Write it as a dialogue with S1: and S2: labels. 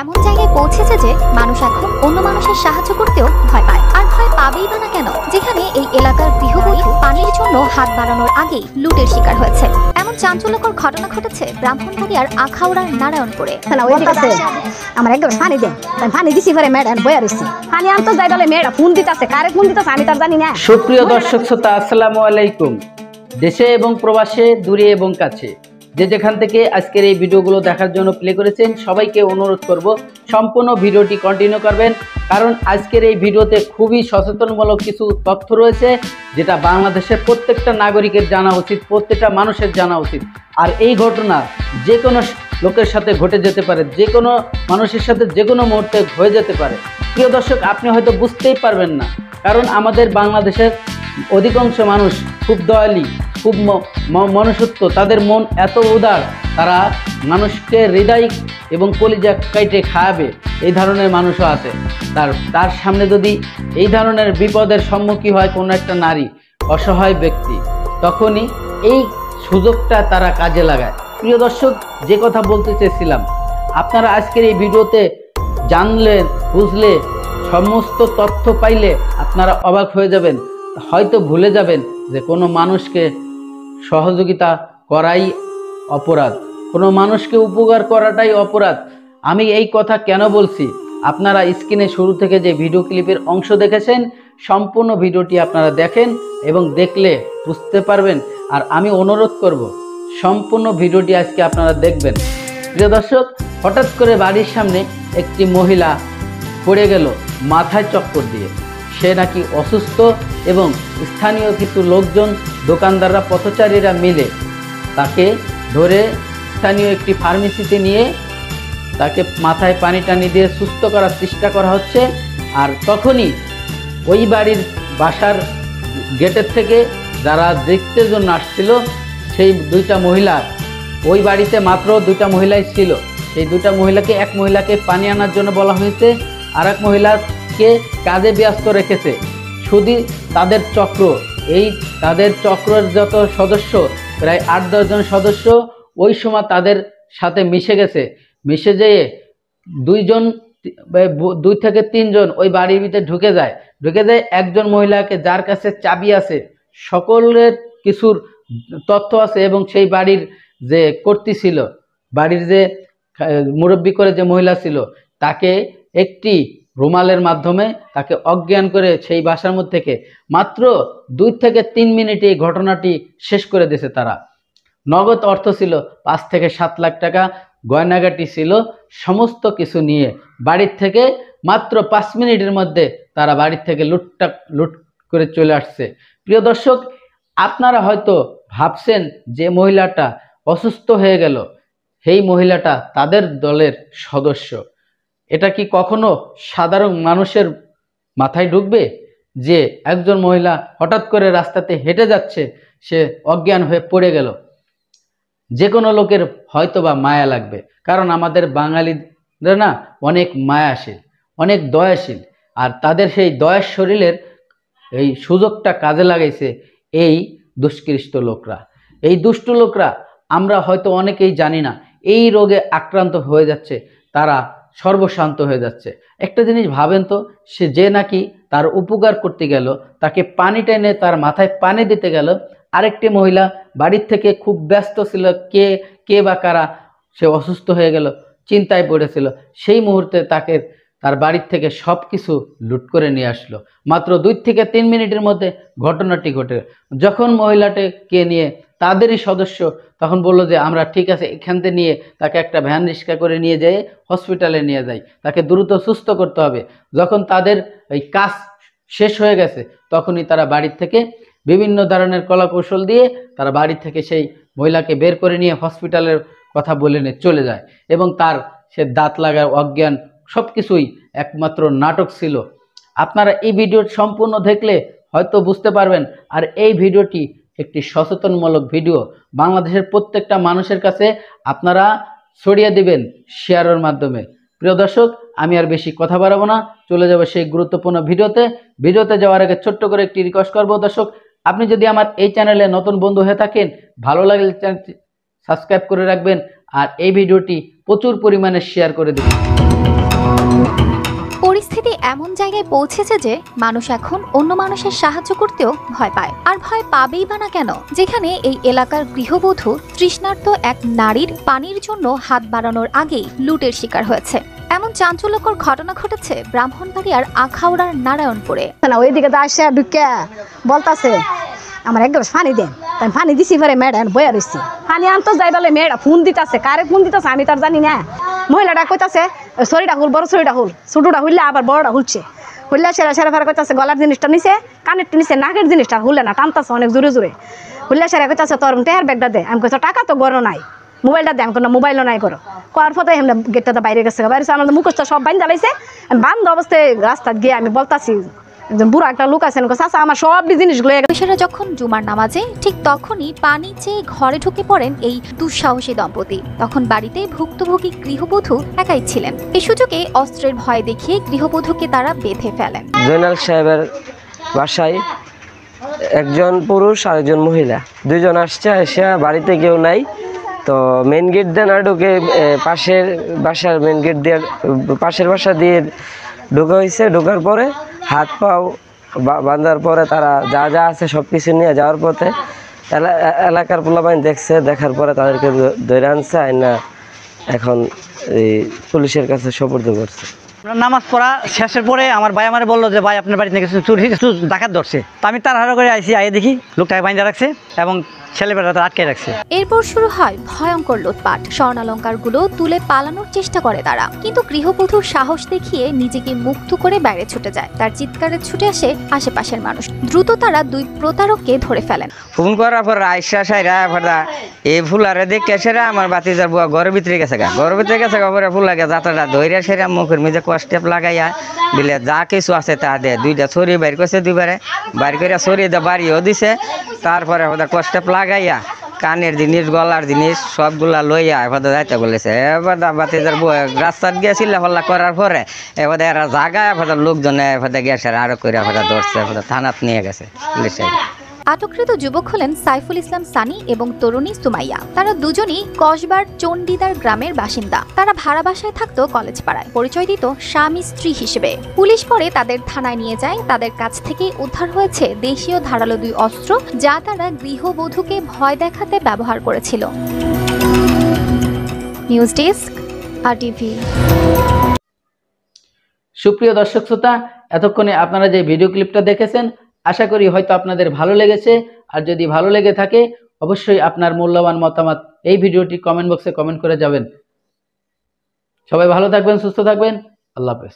S1: এমন জায়গায় পৌঁছেছে যে মানুষ এখন অন্য মানুষের সাহায্য করতেও ভয় পায়। আর ভয় পাবেই বা না কেন, যেখানে এই এলাকার গৃহবধূ পানির জন্য হাত বাড়ানোর আগেই লুটের শিকার হয়েছে। এমন চাঞ্চল্যকর ঘটনা ঘটেছে ব্রাহ্মণবাড়িয়ার আখাউড়ার নারায়ণপুরে।
S2: আমার একদম পানি দেন, পানি দিছি পরে ম্যাডাম বইয়া রইছি, পানি আনতে যাই বলে মেয়েরা ফোন দিতেছে, কারে ফোন দিতেছে আমি তার জানি না।
S3: সুপ্রিয় দর্শক শ্রোতা, আসসালামু আলাইকুম। দেশে এবং প্রবাসে, দূরে এবং কাছে, যে যেখান থেকে আজকের এই ভিডিওগুলো দেখার জন্য প্লে করেছেন, সবাইকে অনুরোধ করব সম্পূর্ণ ভিডিওটি কন্টিনিউ করবেন, কারণ আজকের এই ভিডিওতে খুবই সচেতনমূলক কিছু তথ্য রয়েছে, যেটা বাংলাদেশের প্রত্যেকটা নাগরিকের জানা উচিত, প্রত্যেকটা মানুষের জানা উচিত। আর এই ঘটনা যে কোনো লোকের সাথে ঘটে যেতে পারে, যে কোনো মানুষের সাথে যে কোনো মুহূর্তে হয়ে যেতে পারে। প্রিয় দর্শক, আপনি হয়তো বুঝতেই পারবেন না, কারণ আমাদের বাংলাদেশের অধিকাংশ মানুষ খুব দয়ালু, খুব মনুষ্যত্ব, তাদের মন এত উদার, তারা মানুষকে হৃদয় এবং কলিজা কাইটে খাওয়াবে, এই ধরনের মানুষও আছে। তার সামনে যদি এই ধরনের বিপদের সম্মুখীন হয় কোনো একটা নারী, অসহায় ব্যক্তি, তখনই এই সুযোগটা তারা কাজে লাগায়। প্রিয় দর্শক, যে কথা বলতে চেয়েছিলাম, আপনারা আজকের এই ভিডিওতে জানলে, বুঝলে, সমস্ত তথ্য পাইলে আপনারা অবাক হয়ে যাবেন, হয়তো ভুলে যাবেন যে কোনো মানুষকে সহযোগিতা করাই অপরাধ, কোনো মানুষকে উপকার করাটাই অপরাধ। আমি এই কথা কেন বলছি, আপনারা স্ক্রিনে শুরু থেকে যে ভিডিও ক্লিপের অংশ দেখেছেন, সম্পূর্ণ ভিডিওটি আপনারা দেখেন এবং দেখলে বুঝতে পারবেন। আর আমি অনুরোধ করব সম্পূর্ণ ভিডিওটি আজকে আপনারা দেখবেন। প্রিয় দর্শক, হঠাৎ করে বাড়ির সামনে একটি মহিলা পড়ে গেল মাথায় চক্কর দিয়ে। সে নাকি অসুস্থ এবং স্থানীয় কিছু লোকজন, দোকানদাররা, পথচারীরা মিলে তাকে ধরে স্থানীয় একটি ফার্মেসিতে নিয়ে তাকে মাথায় পানি টানি দিয়ে সুস্থ করার চেষ্টা করা হচ্ছে। আর তখনই ওই বাড়ির বাসার গেটের থেকে যারা দেখতে জন্য আসছিল, সেই দুইটা মহিলা, ওই বাড়িতে মাত্র দুইটা মহিলাই ছিল, সেই দুইটা মহিলাকে, এক মহিলাকে পানি আনার জন্য বলা হয়েছে, আর এক মহিলাকে কাজে ব্যস্ত রেখেছে। শুধু তাদের চক্র, এই তাদের চক্রের যত সদস্য, প্রায় 8-10 জন সদস্য ওই সময় তাদের সাথে মিশে গেছে। মিশে যেয়ে 2 থেকে 3 জন ওই বাড়ির ভিতরে ঢুকে যায়। একজন মহিলাকে, যার কাছে চাবি আছে, সকলের কিছুর তথ্য আছে, এবং সেই বাড়ির যে কর্ত্রী ছিল, বাড়ির যে মুরব্বী করে যে মহিলা ছিল, তাকে একটি রুমালের মাধ্যমে তাকে অজ্ঞান করে সেই বাসার মধ্যে থেকে মাত্র 2 থেকে 3 মিনিটে এই ঘটনাটি শেষ করে দিয়েছে। তারা নগদ অর্থ ছিল 5 থেকে 7 লাখ টাকা, গয়নাগাটি ছিল, সমস্ত কিছু নিয়ে বাড়ির থেকে মাত্র 5 মিনিটের মধ্যে তারা বাড়ির থেকে লুট করে চলে আসছে। প্রিয় দর্শক, আপনারা হয়তো ভাবছেন যে মহিলাটা অসুস্থ হয়ে গেল, সেই মহিলাটা তাদের দলের সদস্য। এটা কি কখনো সাধারণ মানুষের মাথায় ঢুকবে যে একজন মহিলা হঠাৎ করে রাস্তাতে হেঁটে যাচ্ছে, সে অজ্ঞান হয়ে পড়ে গেল? যে কোনো লোকের হয়তো বা মায়া লাগবে, কারণ আমাদের বাঙালিরা না অনেক মায়াশীল, অনেক দয়াশীল। আর তাদের সেই দয়ার শরীরের এই সুযোগটা কাজে লাগাইছে এই দুষ্কৃষ্ট লোকরা। এই দুষ্ট লোকরা, আমরা হয়তো অনেকেই জানি না, এই রোগে আক্রান্ত হয়ে যাচ্ছে, তারা সর্বশান্ত হয়ে যাচ্ছে। একটা জিনিস ভাবেন তো, সে যে নাকি তার উপকার করতে গেল, তাকে পানি টেনে তার মাথায় পানি দিতে গেল, আরেকটি মহিলা বাড়ির থেকে খুব ব্যস্ত ছিল, কে বা কারা, সে অসুস্থ হয়ে গেল, চিন্তায় পড়েছিল, সেই মুহূর্তে তাকে তার বাড়ির থেকে সব কিছু লুট করে নিয়ে আসলো। মাত্র 2 থেকে 3 মিনিটের মধ্যে ঘটনাটি ঘটে। যখন মহিলাটিকে নিয়ে তাদেরই সদস্য তখন বললো যে আমরা ঠিক আছে, এখান থেকে নিয়ে তাকে একটা ভ্যান রিক্সা করে নিয়ে যেয়ে হসপিটালে নিয়ে যাই, তাকে দ্রুত সুস্থ করতে হবে। যখন তাদের এই কাজ শেষ হয়ে গেছে, তখনই তারা বাড়ির থেকে বিভিন্ন ধরনের কলাকৌশল দিয়ে তারা বাড়ি থেকে সেই মহিলাকে বের করে নিয়ে হসপিটালের কথা বলে নিয়ে চলে যায়, এবং তার সে দাঁত লাগা, অজ্ঞান, সব কিছুই একমাত্র নাটক ছিল। আপনারা এই ভিডিওটি সম্পূর্ণ দেখলে হয়তো বুঝতে পারবেন। আর এই ভিডিওটি একটি সচেতনমূলক ভিডিও, বাংলাদেশের প্রত্যেকটা মানুষের কাছে আপনারা ছড়িয়ে দিবেন শেয়ারের মাধ্যমে। প্রিয় দর্শক, আমি আর বেশি কথা বাড়াবো না, চলে যাব সেই গুরুত্বপূর্ণ ভিডিওতে যাওয়ার আগে ছোট্ট করে একটি রিকোয়েস্ট করবো। দর্শক, আপনি যদি আমার এই চ্যানেলে নতুন বন্ধু হয়ে থাকেন, ভালো লাগলে চ্যানেলটি সাবস্ক্রাইব করে রাখবেন, আর এই ভিডিওটি প্রচুর পরিমাণে শেয়ার করে দিন।
S1: পরিস্থিতি এমন জায়গায় পৌঁছেছে যে মানুষ এখন অন্য মানুষের সাহায্য করতেও ভয় পায়। আর ভয় পাবেই বা না কেন, যেখানে এই এলাকার গৃহবধূ তৃষ্ণার্ত এক নারীর পানির জন্য হাত বাড়ানোর আগেই লুটের শিকার হয়েছে। এমন চাঞ্চল্যকর ঘটনা ঘটেছে ব্রাহ্মণবাড়িয়ার আখাউড়ার নারায়ণপুরে।
S2: না ওইদিকে তো আসে ঢুকে বলতাছে আমার এক গ্লাস পানি দেন, তাই পানি দিছি পরে ম্যাডাম বয়া রয়েছি। পানি আনতো যাই বলে মেয়েটা ফোন দিতেছে, কারে ফোন দিতেছে আমি তার জানি না। মহিলাটা কইতাছে শরীরটা হুল, বড় শরীরটা হুল, ছোটটা হুললে আবার বড়টা হুলছে। হুললে সেরা সেরা ফেরা কইতাছে গলার জিনিসটা নিছে, কানেরটা নিছে, নাকের জিনিসটা হুলে না, টানতাছে অনেক জোরে জোরে। হুললে সেরা কইতাছে তোর টেহার ব্যাগটা দে। আমি কইছি টাকা তো গরো নাই, মোবাইলটা দে। আমি কোনো মোবাইলও নাই করো। কোয়ার ফতে এমনি গেটটাতে বাইরে গেছে, বাইরে আমাদের মুখস্থ সব বাইন জ্বালাইছে। আমি বান্ধ অবস্থায় রাস্তা গিয়ে আমি বলতাছি একজন বুড়া একটা লোক আছেন, চাচা আমার সব জিনিসগুলো।
S1: পুলিশেরা যখন জুমার নামাজে ঠিক তখনই পানি চেয়ে ঘরে ঢুকে পড়েন এই দুঃসাহসী দম্পতি। তখন বাড়িতে ভুক্তভোগী গৃহবধূ একাই ছিলেন। এই সুযোগে অস্ত্রের ভয় দেখিয়ে গৃহবধূকে তারা বেঁধে ফেলেন।
S4: জয়নাল সাহেবের বাসায় একজন পুরুষ আর একজন মহিলা, দুইজন আসছে। এসে বাড়িতে কেউ নাই, তো মেন গেট দিয়ে না ঢুকে পাশের বাসার মেন গেট দিয়ে পাশের বাসা দিয়ে ঢোকা হয়েছে। ঢোকার পরে হাত পাও বাঁধার পরে তারা যা যা আছে সব কিছু নিয়ে যাওয়ার পথে এলাকার পোলাপাইন দেখছে, দেখার পরে তাদেরকে ধরে আনছে, আইনা এখন এই পুলিশের কাছে সোপর্দ করছে।
S5: নামাজ পড়া শেষের পরে আমার ভাই আমারে বললো যে ভাই আপনার বাড়িতে কিছু চুরি ডাকাত ধরছে। তো আমি তাড়াহুড়ো করে আইসি, আইয়ে দেখি লোকটাকে বাইন্ধা রাখছে এবং ছেলেবেলাটা আটকে রাখছে।
S1: এরপর শুরু হয় ভয়ঙ্কর লুটপাট। স্বর্ণালঙ্কারগুলো তুলে পালানোর চেষ্টা করে তারা, কিন্তু গৃহবধূর সাহস দেখিয়ে নিজেকে মুক্ত করে বাইরে ছুটে যায়। তার চিৎকারে ছুটে আসে আশেপাশের মানুষ। দ্রুত তারা দুই প্রতারককে ধরে ফেলেন।
S6: ফোন করার পর আইসা সাইরা ফেরা এই ফুলারে দেখে সেরা আমার বাতিজার বুয়া ঘরের ভিতরে গেছে গা, ঘরের ভিতরে গেছে গা। পরে ফুলাকে যাত্রাটা ধৈর্য সেরা মুখের মধ্যে কষ্টেপ লাগাইয়া দিলে যা কিছু আছে তা দে দুইটা ছড়িয়ে বাইর করছে, দুইবারে বাইর করে ছড়িয়ে দিয়ে বাড়িও দিছে। তারপরে ওদের কষ্টেপ লাগাইয়া কানের জিনিস গলার জিনিস সবগুলা লইয়া এবার যাইতে বলেছে। এবার বাতিজার বুয়া রাস্তার গিয়ে চিল্লাফাল্লা করার পরে এবার এরা জাগায় এবার লোকজনে এবার গেছে আরো করে এবার ধরছে, থানাত নিয়ে গেছে পুলিশে।
S1: আটককৃত যুবক হলেন সাইফুল ইসলাম সানি এবং তরুণী সুমাইয়া। তারা দুজনই কসবার চণ্ডীদার গ্রামের বাসিন্দা। তারা ভাড়া বাসায় থাকতো কলেজ পাড়ায়। পরিচয় দিত স্বামী স্ত্রী হিসেবে। পুলিশ পরে তাদের থানায় নিয়ে যায়। তাদের কাছ থেকে উদ্ধার হয়েছে দেশীয় ধারালো দুই অস্ত্র, যা তারা গৃহবধূকে ভয় দেখাতে ব্যবহার করেছিল। News desk, RTV।
S3: সুপ্রিয় দর্শক শ্রোতা, এতক্ষণে আপনারা যে ভিডিও ক্লিপটা দেখেছেন আশা করি হয়তো আপনাদের ভালো লেগেছে। আর যদি ভালো লেগে থাকে অবশ্যই আপনার মূল্যবান মতামত এই ভিডিওটি কমেন্ট বক্সে কমেন্ট করে যাবেন। সবাই ভালো থাকবেন, সুস্থ থাকবেন। আল্লাহ হাফেজ।